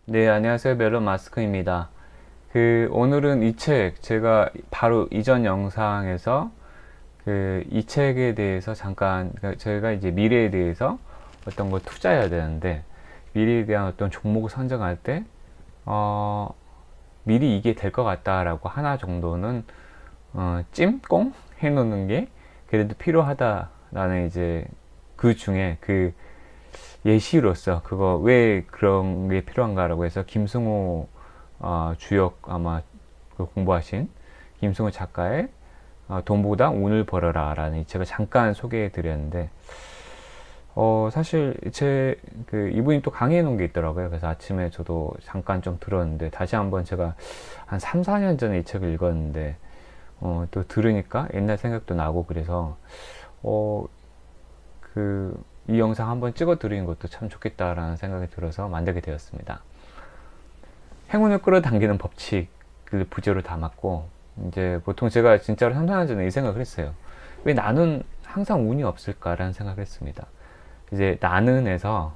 네, 안녕하세요. 멜론 마스크입니다. 오늘은 이 책, 제가 바로 이전 영상에서 이 책에 대해서 잠깐, 저희가 이제 미래에 대해서 어떤 걸 투자해야 되는데, 미래에 대한 어떤 종목을 선정할 때, 어, 미리 이게 될 것 같다라고 하나 정도는, 찜꽁 해놓는 게 그래도 필요하다라는 이제 그 중에 예시로서 그거 왜 그런 게 필요한가라고 해서 김승호 주역 아마 공부하신 김승호 작가의 돈보다 운을 벌어라 라는 이 책을 잠깐 소개해 드렸는데 사실 이분이 또 강의해 놓은 게 있더라고요. 그래서 아침에 저도 잠깐 좀 들었는데 다시 한번 제가 한 3, 4년 전에 이 책을 읽었는데 또 들으니까 옛날 생각도 나고 그래서 어, 이 영상 한번 찍어 드리는 것도 참 좋겠다라는 생각이 들어서 만들게 되었습니다. 행운을 끌어당기는 법칙을 부제로 담았고, 이제 보통 제가 진짜로 3, 4년 전에 이 생각을 했어요. 왜 나는 항상 운이 없을까라는 생각을 했습니다. 이제 나는에서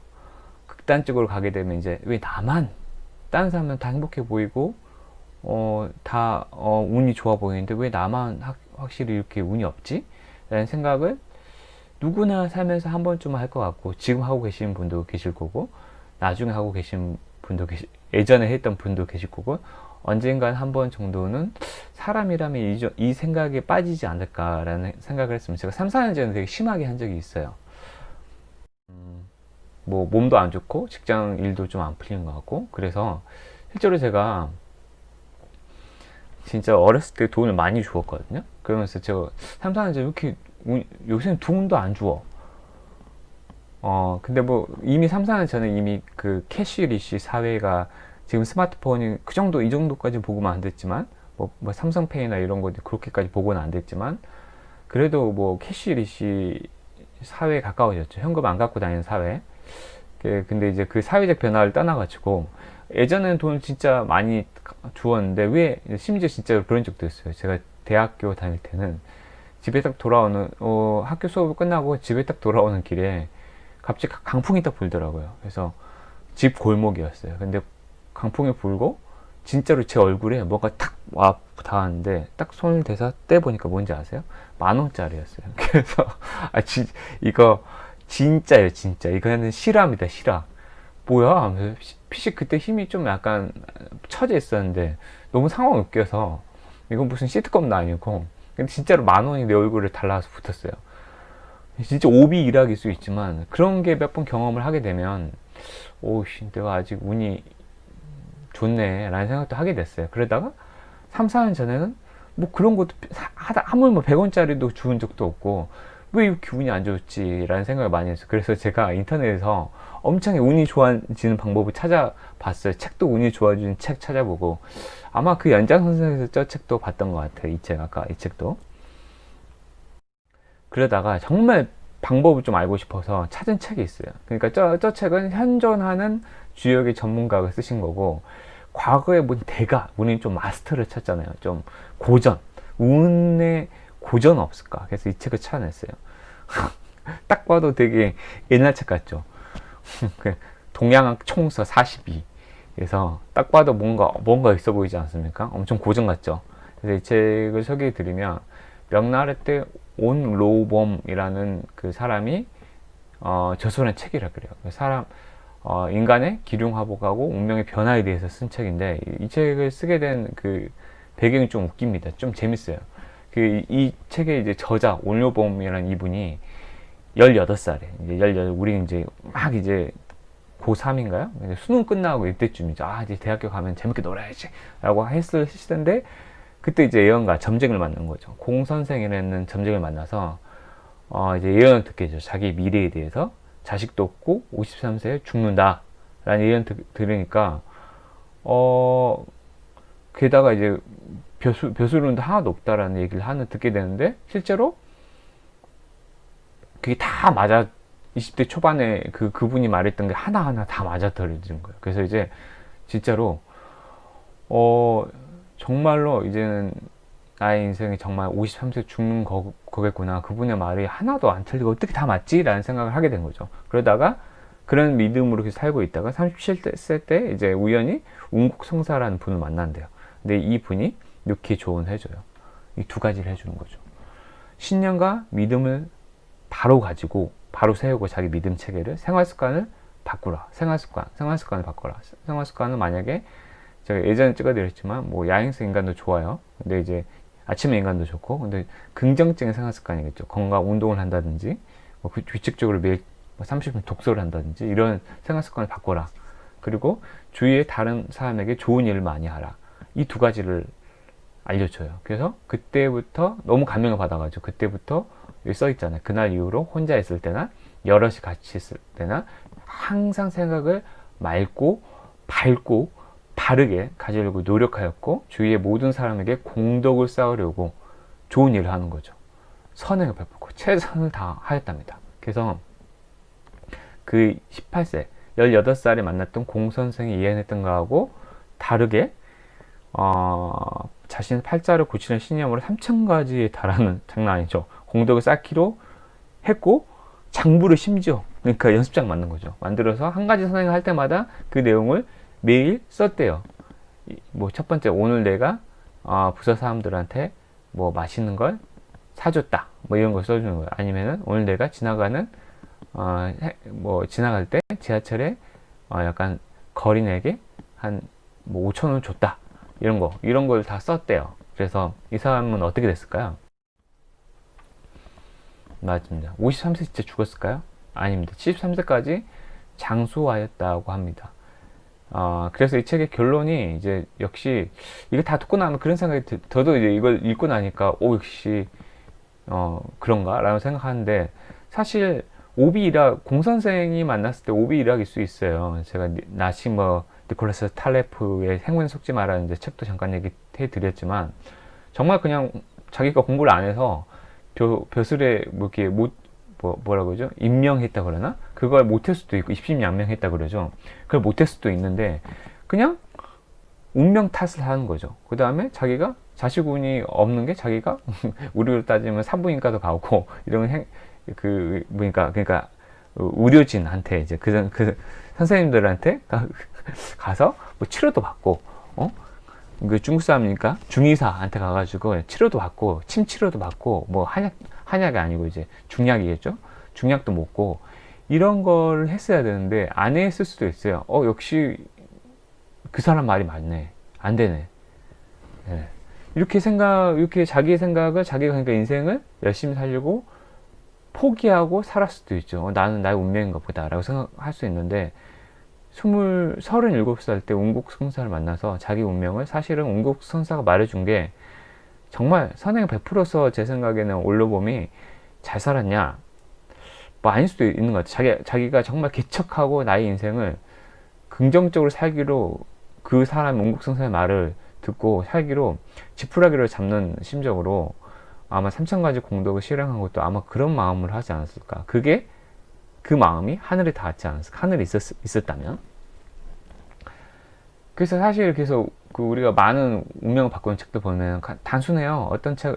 극단적으로 가게 되면 이제 왜 나만, 다른 사람은 다 행복해 보이고, 운이 좋아 보이는데 왜 나만 확실히 이렇게 운이 없지? 라는 생각을 누구나 살면서 한 번쯤은 할 것 같고, 지금 하고 계신 분도 계실 거고, 나중에 하고 계신 분도 예전에 했던 분도 계실 거고, 언젠간 한 번 정도는 사람이라면 이 생각에 빠지지 않을까라는 생각을 했습니다. 제가 3, 4년 전에 되게 심하게 한 적이 있어요. 뭐, 몸도 안 좋고, 직장 일도 좀 안 풀리는 것 같고, 그래서 실제로 제가 진짜 어렸을 때 돈을 많이 주었거든요. 그러면서 제가 3, 4년 전에 이렇게 요새는 돈도 안 주어. 근데 뭐 이미 3, 4년 전에 이미 캐시리시 사회가 지금 스마트폰이 그 정도, 이 정도까지 보고는 안 됐지만, 뭐 삼성페이나 이런 거 그렇게까지 보고는 안 됐지만, 그래도 뭐 캐시리시 사회에 가까워졌죠. 현금 안 갖고 다니는 사회. 근데 이제 그 사회적 변화를 떠나가지고, 예전에는 돈을 진짜 많이 주었는데, 왜, 심지어 진짜 그런 적도 있어요. 제가 대학교 다닐 때는 집에 딱 돌아오는, 학교 수업을 끝나고 집에 딱 돌아오는 길에 갑자기 강풍이 딱 불더라고요. 그래서 집 골목이었어요. 근데 강풍이 불고 진짜로 제 얼굴에 뭐가 탁 와 닿았는데 딱 손을 대서 떼보니까 뭔지 아세요? 10,000원짜리였어요. 그래서 이거 진짜예요, 진짜. 이거는 실화입니다, 실화. 뭐야? PC 그때 힘이 좀 약간 처져 있었는데 너무 상황이 웃겨서 이건 무슨 시트콤도 아니고 근데 진짜로 10,000원이 내 얼굴에 달라서 붙었어요. 진짜 오비 일학일 수 있지만 그런 게 몇 번 경험을 하게 되면 오씨 내가 아직 운이 좋네 라는 생각도 하게 됐어요. 그러다가 3, 4년 전에는 뭐 그런 것도 하물며 100원짜리도 주운 적도 없고 왜 이렇게 운이 안 좋지 라는 생각을 많이 했어요. 그래서 제가 인터넷에서 엄청 운이 좋아지는 방법을 찾아봤어요. 책도 운이 좋아지는 책 찾아보고 아마 그 연장선상에서 저 책도 봤던 것 같아요. 아까 이 책도. 그러다가 정말 방법을 좀 알고 싶어서 찾은 책이 있어요. 그러니까 저 책은 현존하는 주역의 전문가가 쓰신 거고, 과거에 본 대가, 우리는 좀 마스터를 찾잖아요. 좀 고전, 운의 고전 없을까? 그래서 이 책을 찾아냈어요. 딱 봐도 되게 옛날 책 같죠? 동양학 총서 42. 그래서 딱 봐도 뭔가 있어 보이지 않습니까? 엄청 고전 같죠? 그래서 이 책을 소개해 드리면, 명나라 때 온로봄이라는 그 사람이 저술한 책이라 그래요. 그 사람 인간의 기륭화복하고 운명의 변화에 대해서 쓴 책인데 이 책을 쓰게 된 그 배경이 좀 웃깁니다. 좀 재밌어요. 이 책의 이제 저자 온로봄이라는 이분이 18살에 이제 18 우리 이제 막 이제 고3인가요? 수능 끝나고 이때쯤이죠. 이제 대학교 가면 재밌게 놀아야지 라고 했을 시대인데 그때 이제 예언가 점쟁이를 만난 거죠. 공 선생이라는 점쟁이를 만나서 이제 예언을 듣게 되죠. 자기 미래에 대해서 자식도 없고 53세에 죽는다 라는 예언 들으니까 게다가 이제 벼슬운도 하나도 없다라는 얘기를 듣게 되는데 실제로 그게 다 맞아 20대 초반에 그분이 말했던 게 하나하나 다 맞아 떨어지는 거예요. 그래서 이제 진짜로 정말로 이제는 나의 인생이 정말 53세 죽는 거겠구나. 그분의 말이 하나도 안 틀리고 어떻게 다 맞지? 라는 생각을 하게 된 거죠. 그러다가 그런 믿음으로 계속 살고 있다가 37세 때 이제 우연히 운곡성사라는 분을 만난대요. 근데 이 분이 이렇게 조언을 해줘요. 이 두 가지를 해주는 거죠. 신념과 믿음을 바로 가지고 바로 세우고 자기 믿음 체계를 생활습관을 바꾸라. 생활습관을 바꿔라. 생활습관은 만약에 제가 예전에 찍어드렸지만 뭐 야행성 인간도 좋아요. 근데 이제 아침에 인간도 좋고, 근데 긍정적인 생활습관이겠죠. 건강 운동을 한다든지, 뭐 규칙적으로 매일 30분 독서를 한다든지 이런 생활습관을 바꿔라. 그리고 주위의 다른 사람에게 좋은 일을 많이 하라. 이 두 가지를 알려줘요. 그래서 그때부터 너무 감명을 받아가지고 그때부터 여기 써있잖아요. 그날 이후로 혼자 있을 때나 여럿이 같이 있을 때나 항상 생각을 맑고 밝고 바르게 가지려고 노력하였고 주위의 모든 사람에게 공덕을 쌓으려고 좋은 일을 하는 거죠. 선행을 베풀고 최선을 다하였답니다. 그래서 그 18세, 18살에 만났던 공 선생이 이해했던 거하고 다르게 자신의 팔자를 고치는 신념으로 3,000가지에 달하는, 장난 아니죠. 공덕을 쌓기로 했고 장부를 심지어, 그러니까 연습장 만든 거죠. 만들어서 한 가지 선행을 할 때마다 그 내용을 매일 썼대요. 뭐 첫 번째, 오늘 내가 부서 사람들한테 뭐 맛있는 걸 사줬다, 뭐 이런 걸 써주는 거예요. 아니면은 오늘 내가 지나가는 뭐 지나갈 때 지하철에 약간 거린에게 한 뭐 5,000원 줬다, 이런 걸 다 썼대요. 그래서 이 사람은 어떻게 됐을까요? 맞습니다. 53세 진짜 죽었을까요? 아닙니다. 73세까지 장수하였다고 합니다. 그래서 이 책의 결론이 이제 역시 이거 다 듣고 나면 그런 생각이 저도 이제 이걸 읽고 나니까 역시 그런가? 라고 생각하는데, 사실 공선생이 만났을 때 오비일학일 수 있어요. 제가 니콜라스 탈레프의 행운 속지 마라는 책도 잠깐 얘기해 드렸지만, 정말 그냥 자기가 공부를 안 해서 벼슬에 뭐 이렇게 뭐라고 그러죠? 임명했다 그러나? 그걸 못할 수도 있고, 입심양명했다 그러죠. 그걸 못할 수도 있는데, 그냥 운명 탓을 하는 거죠. 그 다음에 자기가 자식운이 없는 게, 자기가 우리로 따지면 산부인과도 가고 이런 그러니까 의료진한테 이제 그 선생님들한테 가서 뭐 치료도 받고, 그 중국 사람이니까 중의사한테 가가지고 치료도 받고, 침 치료도 받고, 뭐 한약이 아니고 이제 중약이겠죠. 중약도 먹고 이런 걸 했어야 되는데 안 했을 수도 있어요. 역시 그 사람 말이 맞네. 안 되네. 네. 이렇게 자기의 생각을, 자기가 그러니까 인생을 열심히 살려고 포기하고 살았을 수도 있죠. 나는 나의 운명인가 보다 라고 생각할 수 있는데, 37살 때 운곡성사를 만나서 자기 운명을, 사실은 운곡성사가 말해준 게 정말 선행 100%서 제 생각에는 올로봄이 잘 살았냐? 뭐 아닐 수도 있는 것 같아요. 자기가 정말 개척하고 나의 인생을 긍정적으로 살기로, 그 사람 운곡성사의 말을 듣고 살기로 지푸라기를 잡는 심정으로 아마 3,000가지 공덕을 실행한 것도 아마 그런 마음으로 하지 않았을까. 그 마음이 하늘에 닿았지 않았을까. 하늘에 있었다면. 그래서 사실 우리가 많은 운명을 바꾸는 책도 보면 단순해요. 어떤 책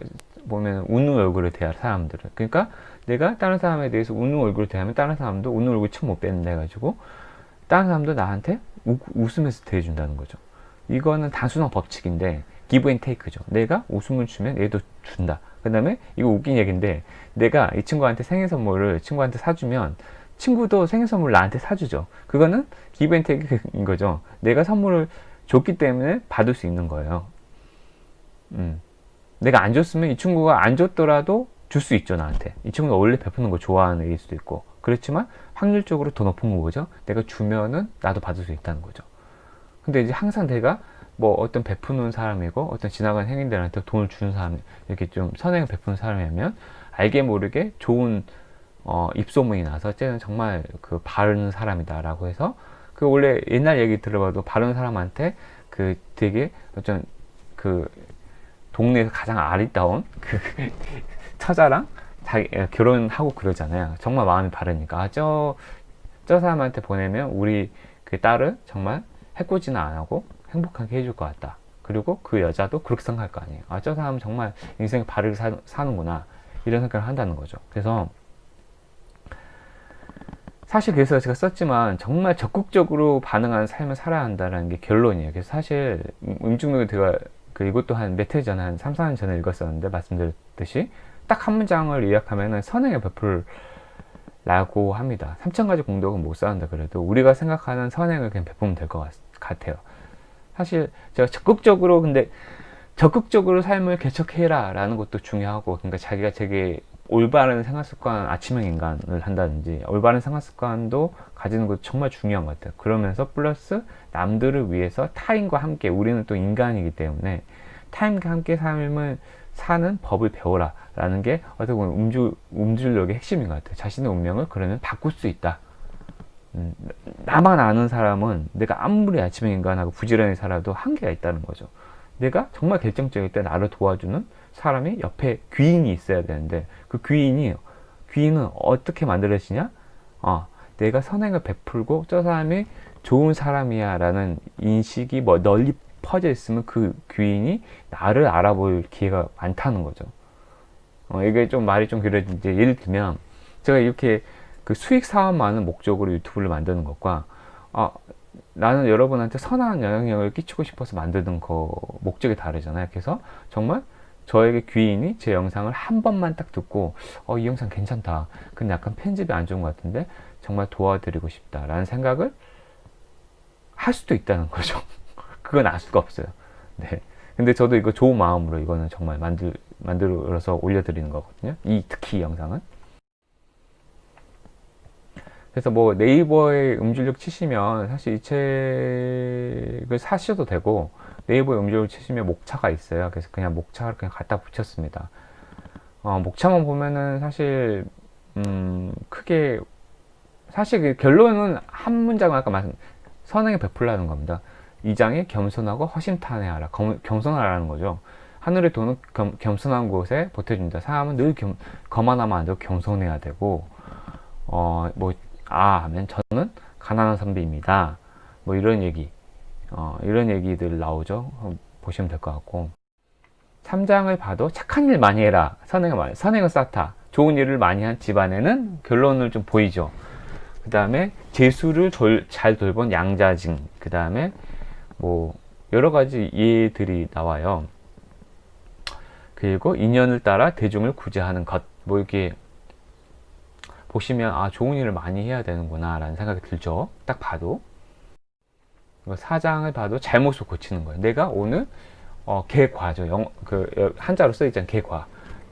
보면 웃는 얼굴을 대할 사람들은. 그러니까 내가 다른 사람에 대해서 웃는 얼굴을 대하면 다른 사람도 웃는 얼굴 참 못 뱉는다 해가지고 다른 사람도 나한테 웃으면서 대해준다는 거죠. 이거는 단순한 법칙인데 기브 앤 테이크죠. 내가 웃음을 주면 얘도 준다. 그 다음에 이거 웃긴 얘기인데, 내가 이 친구한테 생일 선물을 친구한테 사주면 친구도 생일 선물 나한테 사주죠. 그거는 기브 앤 테이크인 거죠. 내가 선물을 줬기 때문에 받을 수 있는 거예요. 내가 안 줬으면 이 친구가 안 줬더라도 줄 수 있죠, 나한테. 이 친구가 원래 베푸는 거 좋아하는 애일 수도 있고. 그렇지만 확률적으로 더 높은 거 뭐죠? 내가 주면은 나도 받을 수 있다는 거죠. 근데 이제 항상 내가 뭐 어떤 베푸는 사람이고 어떤 지나가는 행인들한테 돈을 주는 사람, 이렇게 좀 선행을 베푸는 사람이면 알게 모르게 좋은 입소문이 나서 쟤는 정말 그 바른 사람이다라고 해서, 그 원래 옛날 얘기 들어봐도 바른 사람한테 그 되게 어떤 그 동네에서 가장 아리따운 그 처자랑 결혼하고 그러잖아요. 정말 마음이 바르니까 저 사람한테 보내면 우리 그 딸을 정말 해코지는 안 하고 행복하게 해줄 것 같다. 그리고 그 여자도 그렇게 생각할 거 아니에요. 저 사람은 정말 인생을 바르게 사는구나, 이런 생각을 한다는 거죠. 그래서 사실 그래서 제가 썼지만 정말 적극적으로 반응하는 삶을 살아야 한다는 게 결론이에요. 그래서 사실 음중록을 제가 이것도 한 몇 해 전에 한 3, 4년 전에 읽었었는데 말씀드렸듯이 딱 한 문장을 요약하면은 선행을 베풀라고 합니다. 3,000가지 공덕은 못 쌓는다 그래도 우리가 생각하는 선행을 그냥 베풀면 될 것 같아요. 사실 제가 적극적으로 삶을 개척해라 라는 것도 중요하고, 그러니까 자기가 되게 올바른 생활습관, 아침형 인간을 한다든지 올바른 생활습관도 가지는 것도 정말 중요한 것 같아요. 그러면서 플러스 남들을 위해서 타인과 함께, 우리는 또 인간이기 때문에 타인과 함께 삶을 사는 법을 배워라 라는 게 어떻게 보면 음주력의 핵심인 것 같아요. 자신의 운명을 그러면 바꿀 수 있다. 나만 아는 사람은 내가 아무리 아침형 인간하고 부지런히 살아도 한계가 있다는 거죠. 내가 정말 결정적일 때 나를 도와주는 사람이 옆에 귀인이 있어야 되는데, 그 귀인은 어떻게 만들어지냐? 내가 선행을 베풀고 저 사람이 좋은 사람이야 라는 인식이 뭐 널리 퍼져 있으면 그 귀인이 나를 알아볼 기회가 많다는 거죠. 이게 좀 말이 좀 길어진데, 예를 들면 제가 이렇게 그 수익 사업만을 목적으로 유튜브를 만드는 것과 나는 여러분한테 선한 영향력을 끼치고 싶어서 만드는 거 목적이 다르잖아요. 그래서 정말 저에게 귀인이 제 영상을 한 번만 딱 듣고 이 영상 괜찮다, 근데 약간 편집이 안 좋은 것 같은데 정말 도와드리고 싶다라는 생각을 할 수도 있다는 거죠. 그건 알 수가 없어요. 네. 근데 저도 이거 좋은 마음으로 이거는 정말 만들어서 올려드리는 거거든요. 특히 이 영상은. 그래서 뭐 네이버에 음주력 치시면 사실 이 책을 사셔도 되고, 네이버에 음주력 치시면 목차가 있어요. 그래서 그냥 목차를 그냥 갖다 붙였습니다. 목차만 보면은 사실 크게 사실 그 결론은 한 문장을 아까 선행에 베풀라는 겁니다. 이 장에 겸손하고 허심탄회하라. 겸손하라는 거죠. 하늘의 돈은 겸손한 곳에 보태준다. 사람은 늘 거만하면 안 되고 겸손해야 되고, 하면 저는 가난한 선비입니다. 뭐 이런 얘기들 나오죠. 보시면 될 것 같고, 3장을 봐도 착한 일 많이 해라. 선행을 쌓다. 좋은 일을 많이 한 집안에는 결론을 좀 보이죠. 그 다음에 재수를 잘 돌본 양자징. 그 다음에 뭐 여러 가지 예들이 나와요. 그리고 인연을 따라 대중을 구제하는 것. 뭐 이렇게 보시면 좋은 일을 많이 해야 되는구나 라는 생각이 들죠. 딱 봐도. 4장을 봐도 잘못을 고치는 거예요. 내가 오늘 개과죠. 한자로 써있잖아요.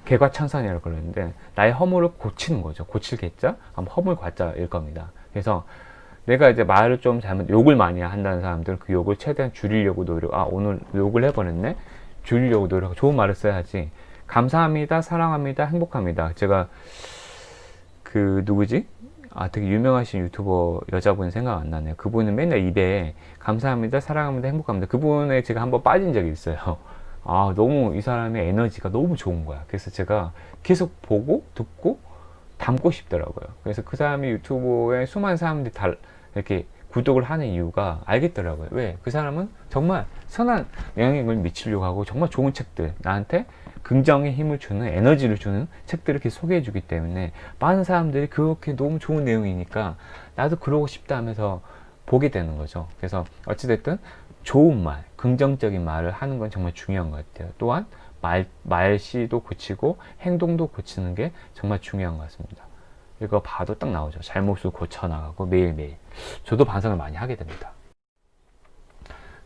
개과천선이라고 그러는데 나의 허물을 고치는 거죠. 고칠 개자, 허물 과자일 겁니다. 그래서 내가 이제 말을 좀 욕을 많이 한다는 사람들은 그 욕을 최대한 줄이려고 오늘 욕을 해버렸네, 줄이려고 노력하고 좋은 말을 써야지. 감사합니다, 사랑합니다, 행복합니다. 제가 누구지? 되게 유명하신 유튜버 여자분 생각 안 나네요. 그분은 맨날 입에 감사합니다, 사랑합니다, 행복합니다. 그분에 제가 한번 빠진 적이 있어요. 너무 이 사람의 에너지가 너무 좋은 거야. 그래서 제가 계속 보고 듣고 담고 싶더라고요. 그래서 그 사람이 유튜브에 수많은 사람들이 이렇게 구독을 하는 이유가 알겠더라고요. 왜? 그 사람은 정말 선한 영향력을 미치려고 하고 정말 좋은 책들, 나한테 긍정의 힘을 주는, 에너지를 주는 책들을 이렇게 소개해 주기 때문에 많은 사람들이 그렇게 너무 좋은 내용이니까 나도 그러고 싶다 하면서 보게 되는 거죠. 그래서 어찌됐든 좋은 말, 긍정적인 말을 하는 건 정말 중요한 것 같아요. 또한 말씨도 고치고 행동도 고치는 게 정말 중요한 것 같습니다. 이거 봐도 딱 나오죠. 잘못을 고쳐나가고 매일매일. 저도 반성을 많이 하게 됩니다.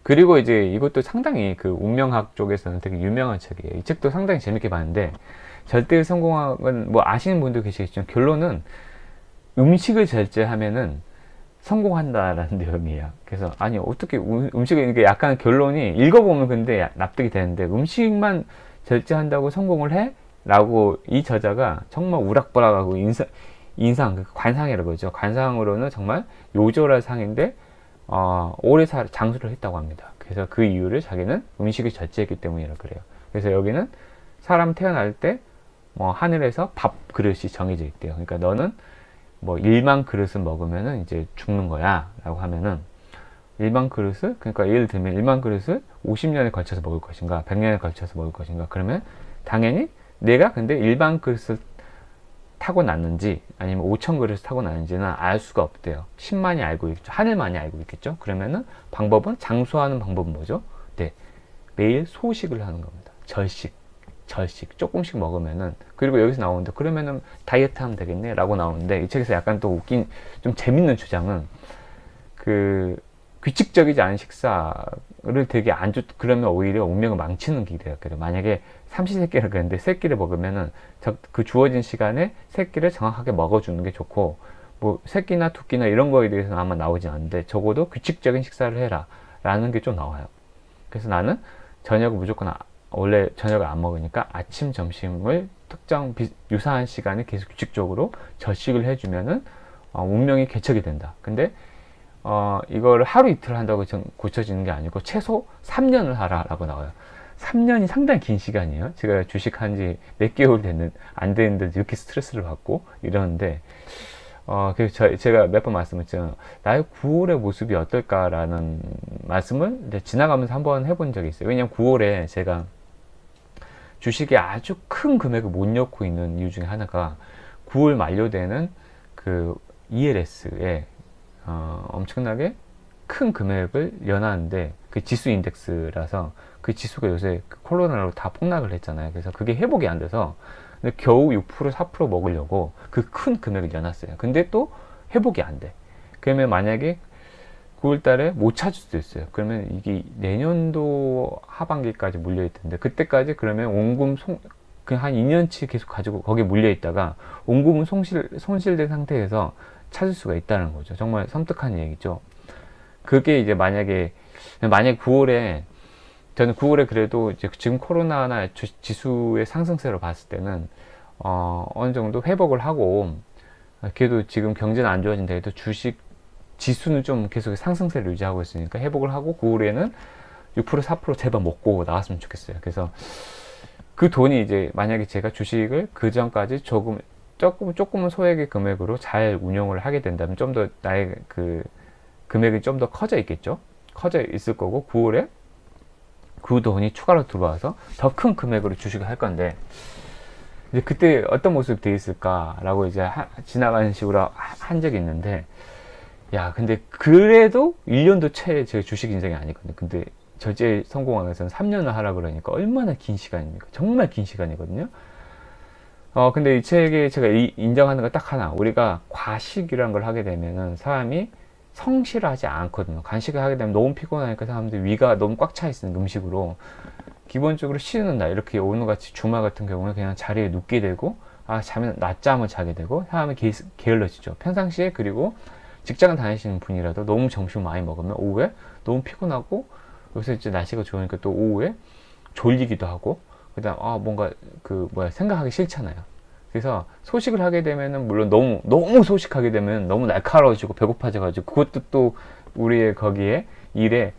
그리고 이제 이것도 상당히 운명학 쪽에서는 되게 유명한 책이에요. 이 책도 상당히 재밌게 봤는데, 절대의 성공학은 뭐 아시는 분도 계시겠지만 결론은 음식을 절제하면은 성공한다라는 내용이에요. 그래서 어떻게 음식을, 이게 약간 결론이 읽어보면 근데 납득이 되는데, 음식만 절제한다고 성공을 해? 라고 이 저자가 정말 우락부락하고 관상이라고 그러죠. 관상으로는 정말 요절할 상인데 오래 장수를 했다고 합니다. 그래서 그 이유를 자기는 음식을 절제했기 때문이라고 그래요. 그래서 여기는 사람 태어날 때 하늘에서 밥 그릇이 정해져 있대요. 그러니까 너는 1만 그릇을 먹으면은 이제 죽는 거야 라고 하면은, 1만 그릇을, 그러니까 예를 들면 1만 그릇을 50년에 걸쳐서 먹을 것인가 100년에 걸쳐서 먹을 것인가, 그러면 당연히 내가 근데 1만 그릇을 사고 났는지 아니면 5천 그릇을 사고 났는지는 알 수가 없대요. 신만이 알고 있겠죠. 하늘만이 알고 있겠죠. 그러면은 방법은, 장수하는 방법은 뭐죠? 네, 매일 소식을 하는 겁니다. 절식 조금씩 먹으면은, 그리고 여기서 나오는데 그러면은 다이어트 하면 되겠네 라고 나오는데, 이 책에서 약간 또 웃긴, 좀 재밌는 주장은, 그 규칙적이지 않은 식사를 되게 안 좋, 그러면 오히려 운명을 망치는 길이에요. 만약에 삼시세끼를 그랬는데 새끼를 먹으면은 그 주어진 시간에 새끼를 정확하게 먹어주는 게 좋고, 뭐 새끼나 두 끼나 이런 거에 대해서는 아마 나오지 않는데 적어도 규칙적인 식사를 해라 라는 게 좀 나와요. 그래서 나는 저녁을 무조건 원래 저녁을 안 먹으니까 아침 점심을 특정 유사한 시간에 계속 규칙적으로 절식을 해주면은 운명이 개척이 된다. 근데 이거를 하루 이틀 한다고 고쳐지는 게 아니고 최소 3년을 하라라고 나와요. 3년이 상당히 긴 시간이에요. 제가 주식한 지 몇 개월 안 됐는데 이렇게 스트레스를 받고 이러는데, 그래서 제가 몇 번 말씀했죠. 나의 9월의 모습이 어떨까라는 말씀을 이제 지나가면서 한번 해본 적이 있어요. 왜냐면 9월에 제가 주식에 아주 큰 금액을 못 넣고 있는 이유 중에 하나가 9월 만료되는 그 ELS에 엄청나게 큰 금액을 연하는데, 그 지수 인덱스라서 그 지수가 요새 그 코로나로 다 폭락을 했잖아요. 그래서 그게 회복이 안 돼서 근데 겨우 6% 4% 먹으려고 그 큰 금액을 연놨어요. 근데 또 회복이 안 돼. 그러면 만약에 9월 달에 못 찾을 수도 있어요. 그러면 이게 내년도 하반기까지 물려있던데, 그때까지 그러면 원금 그냥 한 2년치 계속 가지고 거기에 물려있다가 원금은 손실된 상태에서 찾을 수가 있다는 거죠. 정말 섬뜩한 얘기죠. 그게 이제 만약에 9월에, 저는 9월에 그래도 이제 지금 코로나나 지수의 상승세로 봤을 때는 어느 정도 회복을 하고, 그래도 지금 경제는 안 좋아진다 해도 주식 지수는 좀 계속 상승세를 유지하고 있으니까 회복을 하고 9월에는 6% 4% 제발 먹고 나왔으면 좋겠어요. 그래서 그 돈이 이제 만약에 제가 주식을 그 전까지 조금은 소액의 금액으로 잘 운용을 하게 된다면 좀 더 나의 그 금액이 좀 더 커져 있겠죠. 커져 있을 거고, 9월에 그 돈이 추가로 들어와서 더 큰 금액으로 주식을 할 건데, 이제 그때 어떤 모습이 되어 있을까라고 이제 지나가는 식으로 한 적이 있는데, 야, 근데 그래도 1년도 채 제 주식 인생이 아니거든요. 근데 절제 성공하면서는 3년을 하라 그러니까 얼마나 긴 시간입니까? 정말 긴 시간이거든요. 근데 이 책에 제가 인정하는 거 딱 하나. 우리가 과식이라는 걸 하게 되면은 사람이 성실하지 않거든요. 간식을 하게 되면 너무 피곤하니까 사람들이 위가 너무 꽉 차 있는 음식으로, 기본적으로 쉬는 날, 이렇게 오늘같이 주말 같은 경우는 그냥 자리에 눕게 되고, 낮잠을 자게 되고, 사람이 게을러지죠. 평상시에, 그리고 직장을 다니시는 분이라도 너무 점심을 많이 먹으면 오후에 너무 피곤하고, 요새 이제 날씨가 좋으니까 또 오후에 졸리기도 하고, 그다음 뭔가 생각하기 싫잖아요. 그래서 소식을 하게 되면은, 물론 너무 소식하게 되면 너무 날카로워지고 배고파져가지고 그것도 또 우리의 거기에 일에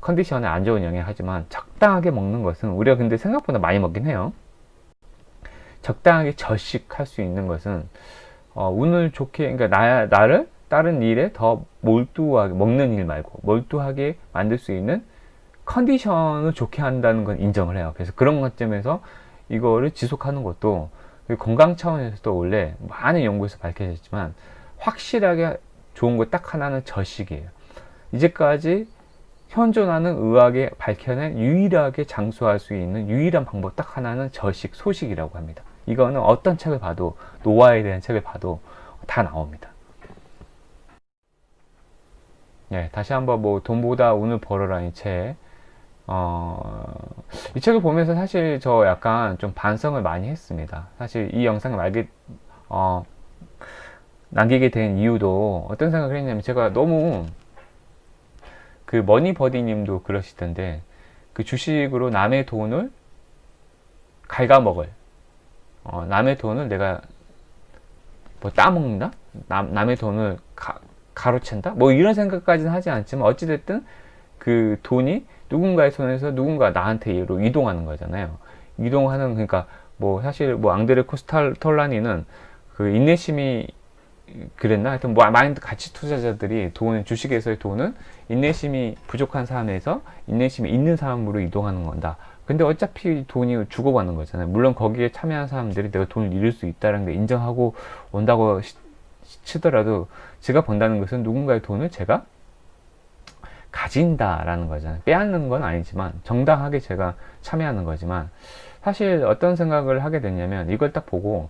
컨디션에 안 좋은 영향을 하지만, 적당하게 먹는 것은, 우리가 근데 생각보다 많이 먹긴 해요. 적당하게 절식할 수 있는 것은 운을 좋게, 그러니까 나를 다른 일에 더 몰두하게, 먹는 일 말고 몰두하게 만들 수 있는 컨디션을 좋게 한다는 건 인정을 해요. 그래서 그런 관점에서 이거를 지속하는 것도, 건강 차원에서도 원래 많은 연구에서 밝혀졌지만 확실하게 좋은 거 딱 하나는 절식이에요. 이제까지 현존하는 의학에 밝혀낸 유일하게 장수할 수 있는 유일한 방법 딱 하나는 절식, 소식이라고 합니다. 이거는 어떤 책을 봐도, 노화에 대한 책을 봐도 다 나옵니다. 네, 다시 한번 돈보다 운을 벌어라, 이 책. 이 책을 보면서 사실 저 약간 좀 반성을 많이 했습니다. 사실 이 영상을 남기게 된 이유도 어떤 생각을 했냐면, 제가 너무 그 머니버디 님도 그러시던데, 그 주식으로 남의 돈을 갉아먹을, 남의 돈을 내가 따먹는다? 남의 돈을 가로챈다? 이런 생각까지는 하지 않지만, 어찌됐든 그 돈이 누군가의 손에서 누군가 나한테로 이동하는 거잖아요. 그러니까 사실 앙드레 코스탈톨라니는 그 인내심이 그랬나? 하여튼 많은 가치 투자자들이 주식에서의 돈은 인내심이 부족한 사람에서 인내심이 있는 사람으로 이동하는 건다. 근데 어차피 돈이 주고받는 거잖아요. 물론 거기에 참여한 사람들이 내가 돈을 잃을 수 있다는 게 인정하고 온다고 치더라도 제가 번다는 것은 누군가의 돈을 제가 가진다라는 거잖아요. 빼앗는 건 아니지만 정당하게 제가 참여하는 거지만 사실 어떤 생각을 하게 됐냐면 이걸 딱 보고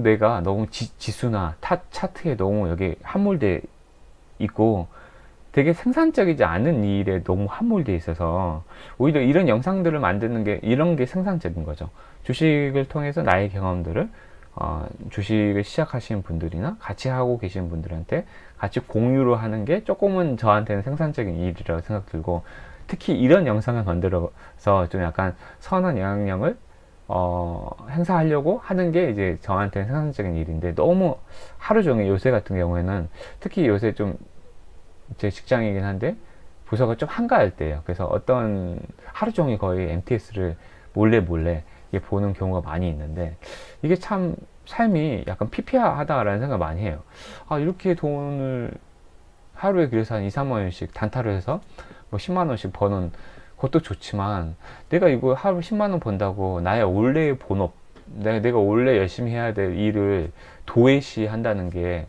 내가 너무 지수나 차트에 너무 여기 함몰돼 있고 되게 생산적이지 않은 일에 너무 함몰돼 있어서 오히려 이런 영상들을 만드는 게 이런 게 생산적인 거죠. 주식을 통해서 나의 경험들을 주식을 시작하시는 분들이나 같이 하고 계시는 분들한테 같이 공유를 하는 게 조금은 저한테는 생산적인 일이라고 생각 들고, 특히 이런 영상을 만들어서 좀 약간 선한 영향력을 행사하려고 하는 게 이제 저한테는 생산적인 일인데, 너무 하루 종일 요새 같은 경우에는 특히 요새 좀 제 직장이긴 한데 부서가 좀 한가할 때예요. 그래서 어떤 하루 종일 거의 MTS를 몰래 보는 경우가 많이 있는데 이게 참 삶이 약간 피폐하다라는 생각을 많이 해요. 이렇게 돈을 하루에 그래서 한 2, 3만 원씩 단타로 해서 뭐 10만 원씩 버는 것도 좋지만 내가 이거 하루 10만 원 번다고 나의 원래의 본업, 내가 원래 열심히 해야 될 일을 도외시 한다는 게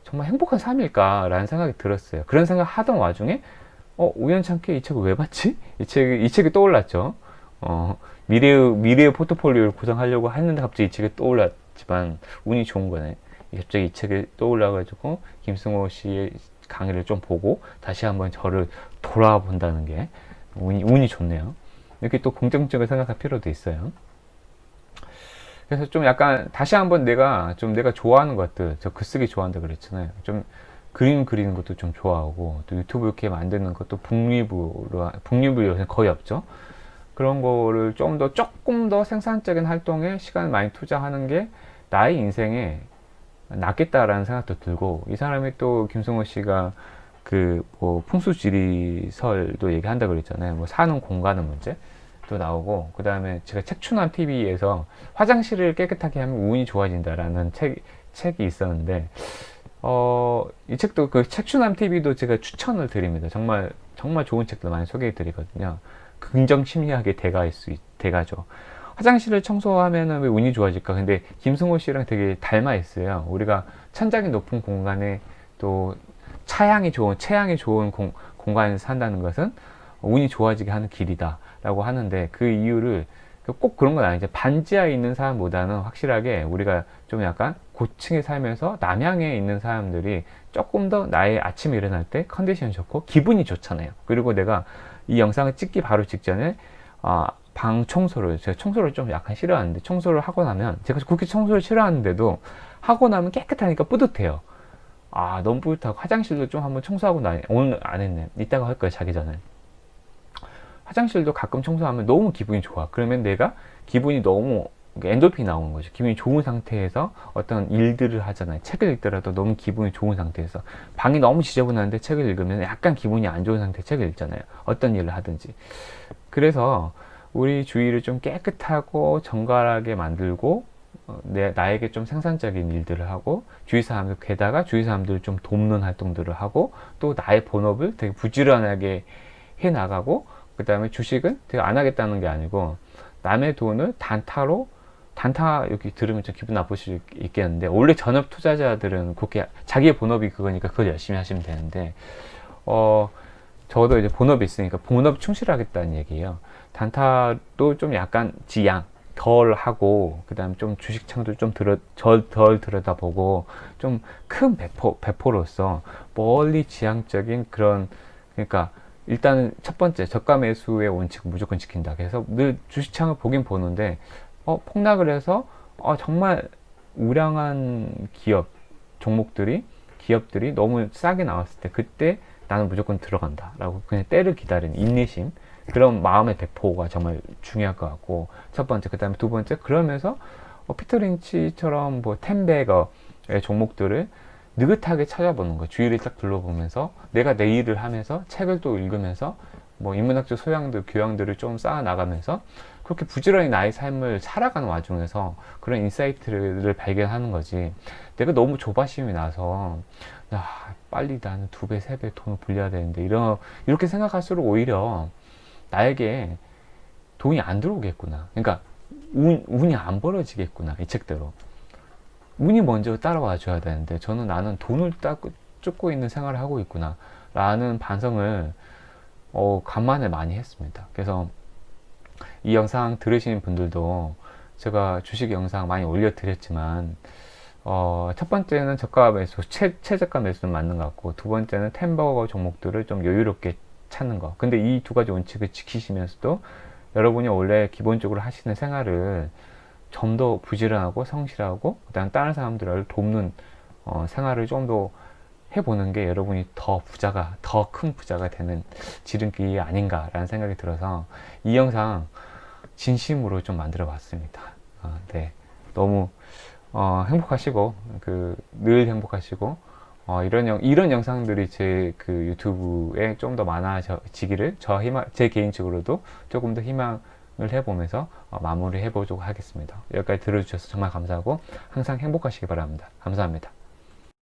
정말 행복한 삶일까라는 생각이 들었어요. 그런 생각 하던 와중에 우연찮게 이 책을 왜 봤지? 이 책이 떠올랐죠. 미래의 포트폴리오를 구성하려고 했는데 갑자기 이 책이 떠올랐지만 운이 좋은 거네. 갑자기 이 책이 떠올라가지고 김승호 씨의 강의를 좀 보고 다시 한번 저를 돌아본다는 게 운이 좋네요. 이렇게 또 긍정적으로 생각할 필요도 있어요. 그래서 좀 약간 다시 한번 내가 좋아하는 것들, 저 글쓰기 좋아한다 그랬잖아요. 좀 그림 그리는 것도 좀 좋아하고, 또 유튜브 이렇게 만드는 것도 북리뷰 요새 거의 없죠. 그런 거를 조금 더 생산적인 활동에 시간을 많이 투자하는 게 나의 인생에 낫겠다라는 생각도 들고, 이 사람이 또 김승호 씨가 뭐 풍수지리설도 얘기한다 그랬잖아요. 뭐 사는 공간의 문제 또 나오고, 그 다음에 제가 책추남 TV에서 화장실을 깨끗하게 하면 운이 좋아진다라는 책이 있었는데, 이 책도 책추남 TV도 제가 추천을 드립니다. 정말 좋은 책도 많이 소개해 드리거든요. 긍정 심리학의 대가죠. 화장실을 청소하면은 왜 운이 좋아질까? 근데 김승호 씨랑 되게 닮아 있어요. 우리가 천장이 높은 공간에 또 체향이 좋은 공간에서 산다는 것은 운이 좋아지게 하는 길이다 라고 하는데, 그 이유를 꼭 그런 건 아니죠. 반지하에 있는 사람보다는 확실하게 우리가 좀 약간 고층에 살면서 남향에 있는 사람들이 조금 더 나의 아침에 일어날 때 컨디션이 좋고 기분이 좋잖아요. 그리고 내가 이 영상을 찍기 바로 직전에 방 청소를, 제가 청소를 좀 약간 싫어하는데, 청소를 하고 나면, 제가 그렇게 청소를 싫어하는데도 하고 나면 깨끗하니까 뿌듯해요. 너무 뿌듯하고, 화장실도 좀 한번 청소하고 오늘 안 했네, 이따가 할 거예요, 자기 전에. 화장실도 가끔 청소하면 너무 기분이 좋아. 그러면 내가 기분이 너무 엔돌핀이 나오는 거죠. 기분이 좋은 상태에서 어떤 일들을 하잖아요. 책을 읽더라도 너무 기분이 좋은 상태에서, 방이 너무 지저분한데 책을 읽으면 약간 기분이 안 좋은 상태에 책을 읽잖아요. 어떤 일을 하든지. 그래서 우리 주위를 좀 깨끗하고 정갈하게 만들고, 나에게 좀 생산적인 일들을 하고, 게다가 주위 사람들을 좀 돕는 활동들을 하고, 또 나의 본업을 되게 부지런하게 해 나가고, 그 다음에 주식은 되게 안 하겠다는 게 아니고, 남의 돈을 단타 여기 들으면 좀 기분 나쁘실 수 있겠는데, 원래 전업 투자자들은 그렇게 자기의 본업이 그거니까 그걸 열심히 하시면 되는데, 저도 이제 본업이 있으니까 본업 충실하겠다는 얘기예요. 단타도 좀 약간 덜 하고, 그 다음에 좀 주식창도 좀 덜 들여다보고, 좀 큰 배포로서 멀리 지향적인 그런, 그러니까 일단은 첫 번째, 저가 매수의 원칙을 무조건 지킨다. 그래서 늘 주식창을 보긴 보는데, 폭락을 해서, 정말 우량한 기업들이 너무 싸게 나왔을 때, 그때 나는 무조건 들어간다 라고 그냥 때를 기다리는 인내심, 그런 마음의 배포가 정말 중요할 것 같고, 첫 번째. 그 다음에 두 번째, 그러면서 피터 린치처럼 뭐 텐베거의 종목들을 느긋하게 찾아보는 거, 주위를 딱 둘러보면서 내가 내 일을 하면서 책을 또 읽으면서 뭐 인문학적 교양들을 좀 쌓아 나가면서 그렇게 부지런히 나의 삶을 살아가는 와중에서 그런 인사이트를 발견하는 거지. 내가 너무 조바심이 나서 빨리 나는 2배, 3배 돈을 불려야 되는데, 이렇게 생각할수록 오히려 나에게 돈이 안 들어오겠구나. 그러니까 운이 안 벌어지겠구나. 이 책대로. 운이 먼저 따라와 줘야 되는데 저는 나는 돈을 쫓고 있는 생활을 하고 있구나 라는 반성을 간만에 많이 했습니다. 그래서 이 영상 들으시는 분들도 제가 주식 영상 많이 올려드렸지만 첫 번째는 저가 매수, 최저가 매수는 맞는 것 같고, 두 번째는 템버거 종목들을 좀 여유롭게 찾는 거. 근데 이 두 가지 원칙을 지키시면서도 여러분이 원래 기본적으로 하시는 생활을 좀 더 부지런하고 성실하고, 그다음 다른 사람들을 돕는 생활을 좀 더 해보는 게 여러분이 더 큰 부자가 되는 지름길이 아닌가라는 생각이 들어서 이 영상 진심으로 좀 만들어 봤습니다. 네. 너무 행복하시고, 늘 행복하시고, 이런 영상들이 제 유튜브에 좀 더 많아지기를 제 개인적으로도 조금 더 희망을 해보면서 마무리 해보도록 하겠습니다. 여기까지 들어주셔서 정말 감사하고, 항상 행복하시기 바랍니다. 감사합니다.